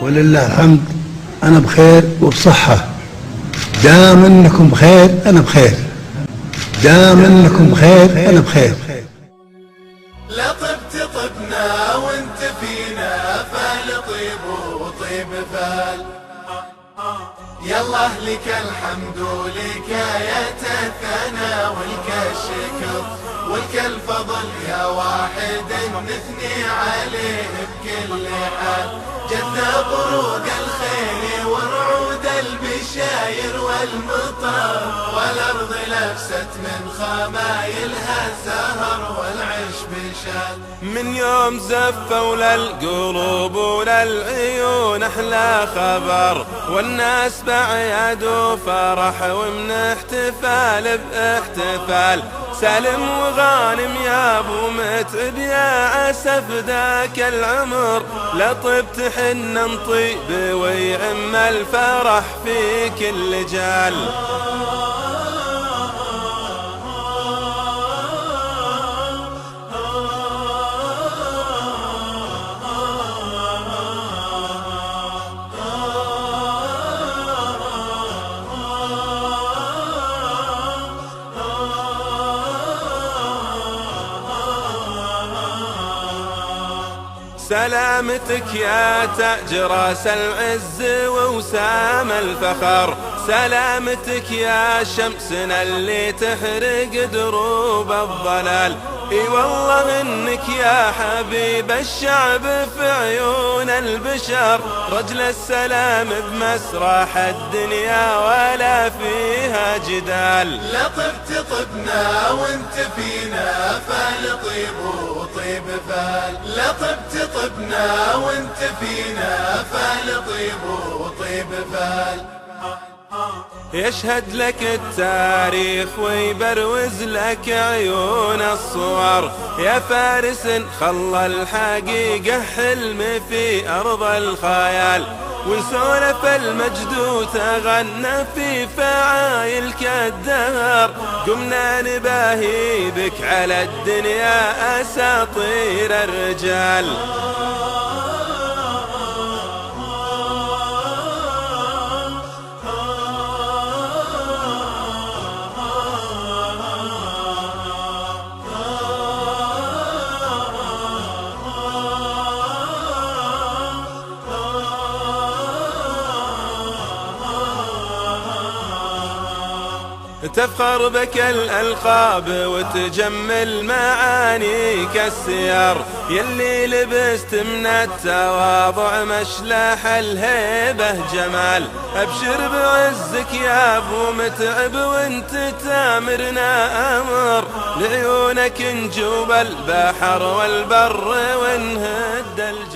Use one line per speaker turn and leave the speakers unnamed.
ولله الحمد أنا بخير وبصحة. دام أنكم بخير أنا بخير، دام أنكم بخير أنا بخير.
لا طبت طبنا وانت فينا، فال طيب وطيب فال. يالله لك الحمد ولك يا الثناء ولك الشكر ولك الفضل يا واحد نثني عليه بكل حال. جدنا طرق الخير ورعود البشاير والمطر، والأرض لبست من خمايلها الزهر والعشب شال. من يوم زفوا للقلوب وللعيون أحلى خبر، والناس بعيد وفرح ومن احتفال باحتفال. سالم وغانم يا ابو متعب يا اسف ذاك العمر، لطبت حنا طيب ويعم الفرح في كل جال. سلامتك يا تاج راس العز ووسام الفخر، سلامتك يا شمسنا اللي تحرق دروب الضلال. اي والله انك يا حبيب الشعب في عيون البشر، رجل السلام بمسرح الدنيا ولا فيها جدال. لا طبت طبنا وانت فينا، فال طيب وطيب فال. لا طبت طبنا وانت فينا، فال طيب وطيب فال. يشهد لك التاريخ ويبروز لك عيون الصور، يا فارس خلى الحقيقة حلم في أرض الخيال. ونسولف المجد وتغنى في فعايل كالدهر، قمنا نباهي بك على الدنيا أساطير الرجال. تفخر بك الألقاب وتجمل معانيك السير، يلي لبست من التواضع مشلح الهيبة جمال. أبشر بعزك يا أبو متعب وانت تامرنا أمر، لعيونك نجوب البحر والبر ونهد الجبال.